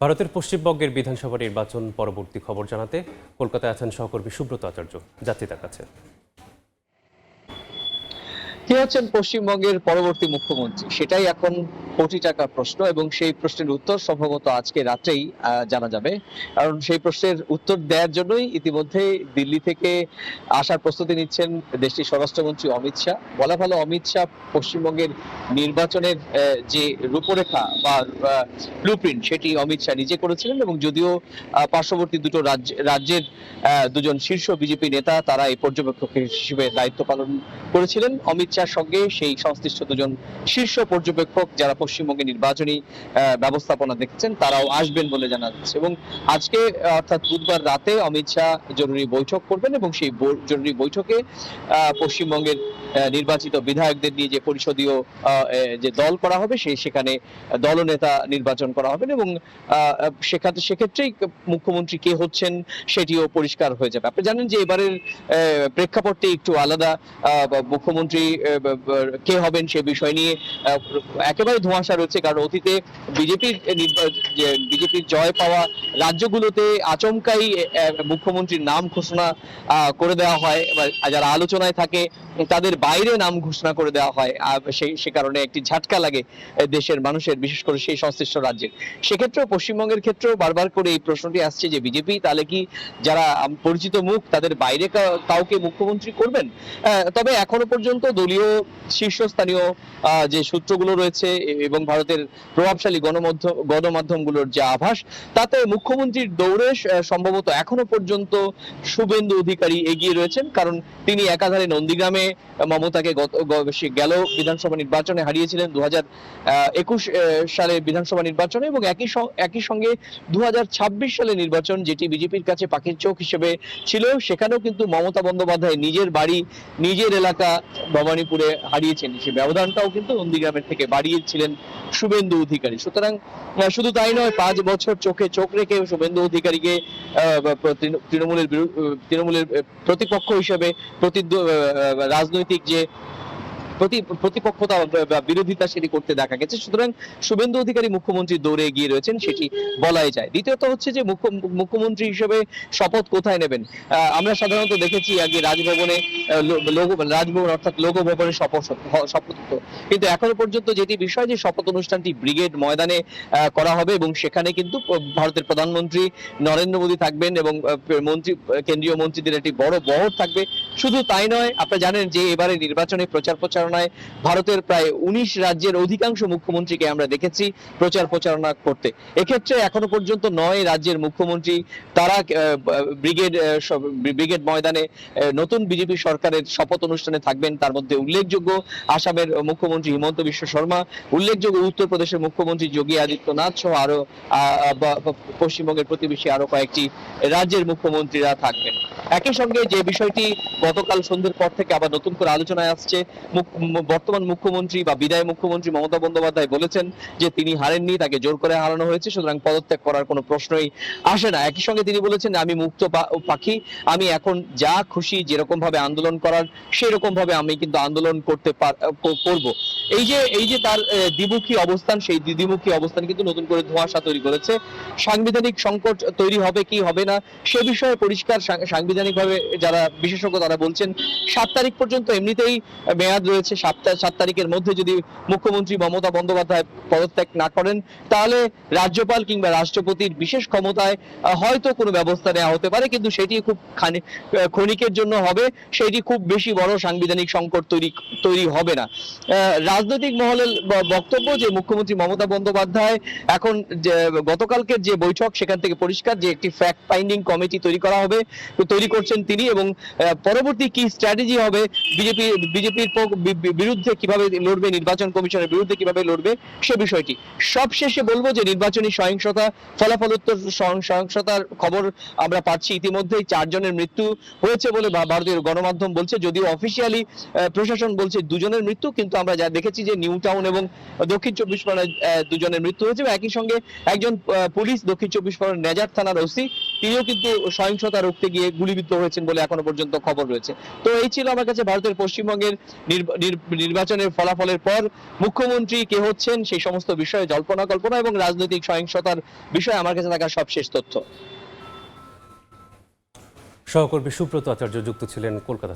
ভারতের পশ্চিমবঙ্গের বিধানসভা নির্বাচন পরবর্তী খবর জানাতে কলকাতায় আছেন সহকর্মী সুব্রত আচার্য। যাচ্ছি তার কাছে। কে হচ্ছেন পশ্চিমবঙ্গের পরবর্তী মুখ্যমন্ত্রী, সেটাই এখন কোটি টাকার প্রশ্ন এবং সেই প্রশ্নের উত্তর সম্ভবত আজকে রাত্রেই জানা যাবে। কারণ সেই প্রশ্নের উত্তর দেওয়ার জন্যই ইতিমধ্যে দিল্লি থেকে আসার প্রস্তুতি নিচ্ছেন দেশটির স্বরাষ্ট্রমন্ত্রী অমিত শাহ। বলা ভালো, অমিত শাহ পশ্চিমবঙ্গের নির্বাচনের যে রূপরেখা বা ব্লুপ্রিন্ট সেটি অমিত শাহ নিজে করেছিলেন, এবং যদিও পার্শ্ববর্তী দুটো রাজ্যের দুজন শীর্ষ বিজেপি নেতা তারা এই পর্যবেক্ষক হিসেবে দায়িত্ব পালন করেছিলেন, অমিত শাহর সঙ্গে সেই সংশ্লিষ্ট দুজন শীর্ষ পর্যবেক্ষক যারা পশ্চিমবঙ্গে নির্বাচনী ব্যবস্থাপনা দেখছেন তারাও আসবেন বলে জানা যাচ্ছে। এবং আজকে অর্থাৎ বুধবার রাতে অমিত শাহ জরুরি বৈঠক করবেন এবং সেই জরুরি বৈঠকে পশ্চিমবঙ্গের নির্বাচিত বিধায়কদের নিয়ে যে পরিষদীয় যে দল করা হবে সেখানে দলনেতা নির্বাচন করা হবে এবং সেক্ষেত্রেই মুখ্যমন্ত্রী কে হচ্ছেন সেটিও পরিষ্কার হয়ে যাবে। আপনি জানেন যে এবারের প্রেক্ষাপটটি একটু আলাদা। মুখ্যমন্ত্রী কে হবেন সে বিষয় নিয়ে একেবারে ধোঁয়াশা রয়েছে, কারণ অতীতে বিজেপির জয় পাওয়া রাজ্যগুলোতে আচমকাই মুখ্যমন্ত্রীর নাম ঘোষণা করে দেওয়া হয়, যারা আলোচনায় থাকে তাদের বাইরে নাম ঘোষণা করে দেওয়া হয়। সে কারণে একটি ঝাটকা লাগে দেশের মানুষের, বিশেষ করে সেই সংশ্লিষ্ট রাজ্যের। সেক্ষেত্রেও পশ্চিমবঙ্গের ক্ষেত্রেও বারবার করে এই প্রশ্নটি আসছে যে বিজেপি তাহলে কি যারা পরিচিত মুখ তাদের বাইরে কাউকে মুখ্যমন্ত্রী করবেন? তবে এখনো পর্যন্ত দলীয় শীর্ষস্থানীয় যে সূত্রগুলো রয়েছে এবং ভারতের প্রভাবশালী গণমাধ্যমগুলোর যে আভাস, তাতে মুখ্যমন্ত্রীর দৌড়ে সম্ভবত এখনো পর্যন্ত শুভেন্দু অধিকারী এগিয়ে রয়েছেন। কারণ তিনি একাধারে নন্দীগ্রামে মমতাকে গেল বিধানসভা নির্বাচনে হারিয়েছিলেন 2021 সালের বিধানসভা নির্বাচনে, এবং একই সঙ্গে 2026 সালের নির্বাচন যেটি বিজেপির কাছে পাখির চোখ হিসেবে ছিল, সেখানেও কিন্তু মমতা বন্দ্যোপাধ্যায় নিজের বাড়ি নিজের এলাকা ভবানীপুরে হারিয়েছেন। সেই ব্যবধানটাও কিন্তু নন্দীগ্রামের থেকে বাড়িয়েছিলেন শুভেন্দু অধিকারী। সুতরাং শুধু তাই নয়, 5 বছর চোখে চোখ রেখে শুভেন্দু অধিকারীকে তৃণমূলের প্রতিপক্ষ হিসেবে রাজনৈতিক যে প্রতিপক্ষতা বা বিরোধিতা সেটি করতে দেখা গেছে। সুতরাং শুভেন্দু অধিকারী মুখ্যমন্ত্রীর দৌড়ে এগিয়ে রয়েছেন সেটি বলাই যায়। দ্বিতীয়ত হচ্ছে যে মুখ্যমন্ত্রী হিসেবে শপথ কোথায় নেবেন? আমরা সাধারণত দেখেছি আগে রাজভবনে রাজভবন অর্থাৎ লোক ভবনে শপথ হতো, কিন্তু এখনো পর্যন্ত যেটি বিষয় যে শপথ অনুষ্ঠানটি ব্রিগেড ময়দানে করা হবে এবং সেখানে কিন্তু ভারতের প্রধানমন্ত্রী নরেন্দ্র মোদী থাকবেন এবং কেন্দ্রীয় মন্ত্রীদের একটি বড় বহর থাকবে। শুধু তাই নয়, আপনারা জানেন যে এবারে নির্বাচনে প্রচারণায় ভারতের প্রায় 19 রাজ্যের অধিকাংশ মুখ্যমন্ত্রীকে আমরা দেখেছি প্রচারণা করতে। এক্ষেত্রে এখনো পর্যন্ত 9 রাজ্যের মুখ্যমন্ত্রী তারা ব্রিগেড ময়দানে নতুন বিজেপি সরকারের শপথ অনুষ্ঠানে থাকবেন। তার মধ্যে উল্লেখযোগ্য আসামের মুখ্যমন্ত্রী হিমন্ত বিশ্ব শর্মা, উল্লেখযোগ্য উত্তরপ্রদেশের মুখ্যমন্ত্রী যোগী আদিত্যনাথ সহ আরো পশ্চিমবঙ্গের প্রতিবেশী আরো কয়েকটি রাজ্যের মুখ্যমন্ত্রীরা থাকবেন। একই সঙ্গে যে বিষয়টি গতকাল সন্ধ্যের পর থেকে আবার নতুন করে আলোচনায় আসছে, বর্তমান মুখ্যমন্ত্রী বা বিদায়ী মুখ্যমন্ত্রী মমতা বন্দ্যোপাধ্যায় বলেছেন যে তিনি হারেননি, তাকে জোর করে হারানো হয়েছে, সুতরাং পদত্যাগ করার কোনো প্রশ্নই আসে না। একই সঙ্গে তিনি বলেছেন আমি মুক্ত পাখি, আমি এখন যা খুশি যেরকম ভাবে আন্দোলন করার সেরকম ভাবে আমি কিন্তু আন্দোলন করব। এই যে তার দ্বিমুখী অবস্থান, সেই দ্বিমুখী অবস্থান কিন্তু নতুন করে ধোঁয়াশা তৈরি করেছে। সাংবিধানিক সংকট তৈরি হবে কি হবে না সে বিষয়ে পরিষ্কার সাংবিধানিক ভাবে যারা বিশেষজ্ঞ তারা বলছেন 7 তারিখ পর্যন্ত এমনিতেই মেয়াদ রয়েছে। 7 তারিখের মধ্যে যদি মুখ্যমন্ত্রী মমতা বন্দ্যোপাধ্যায় পদত্যাগ না করেন তাহলে রাজ্যপাল কিংবা রাষ্ট্রপতির বিশেষ ক্ষমতায় হয়তো কোনো ব্যবস্থা নেওয়া হতে পারে, কিন্তু সেটি খুব ক্ষণিকের জন্য হবে, সেটি খুব বেশি বড় সাংবিধানিক সংকট তৈরি হবে না। রাজনৈতিক মহলের বক্তব্য যে মুখ্যমন্ত্রী মমতা বন্দ্যোপাধ্যায় এখন গতকালকের যে বৈঠক সেখান থেকে পরিষ্কার যে একটি ফ্যাক্ট ফাইন্ডিং কমিটি তৈরি করছেন তিনি, এবং পরবর্তী কি স্ট্র্যাটেজি হবে বিজেপির বিরুদ্ধে কিভাবে লড়বে, নির্বাচন কমিশনের বিরুদ্ধে কিভাবে লড়বে সে বিষয়টি। সবশেষে বলবো যে নির্বাচনী সহিংসতা, ফলাফলোত্তর সহিংসতার খবর আমরা পাচ্ছি। ইতিমধ্যেই 4 জনের মৃত্যু হয়েছে বলে ভারতীয় গণমাধ্যম বলছে, যদিও অফিসিয়ালি প্রশাসন বলছে 2 জনের মৃত্যু, কিন্তু আমরা যা দেখেছি যে নিউ টাউন এবং দক্ষিণ 24 পরগনায় 2 জনের মৃত্যু হয়েছে। একই সঙ্গে একজন পুলিশ দক্ষিণ 24 পরগনার নেজার থানার ওসি তিনিও কিন্তু সহিংসতা রুখতে গিয়ে গুলি গুলিবিদ্ধ হয়েছেন বলে এখনো পর্যন্ত খবর রয়েছে। তো এই ছিল আমার কাছে ভারতের পশ্চিমবঙ্গের নির্বাচনের ফলাফলের পর মুখ্যমন্ত্রী কে হচ্ছেন সেই সমস্ত বিষয়ে জল্পনা কল্পনা এবং রাজনৈতিক সহিংসতার বিষয়ে আমার কাছে থাকা সবশেষ তথ্য। সহকর্মী সুব্রত আচার্য যুক্ত ছিলেন কলকাতা।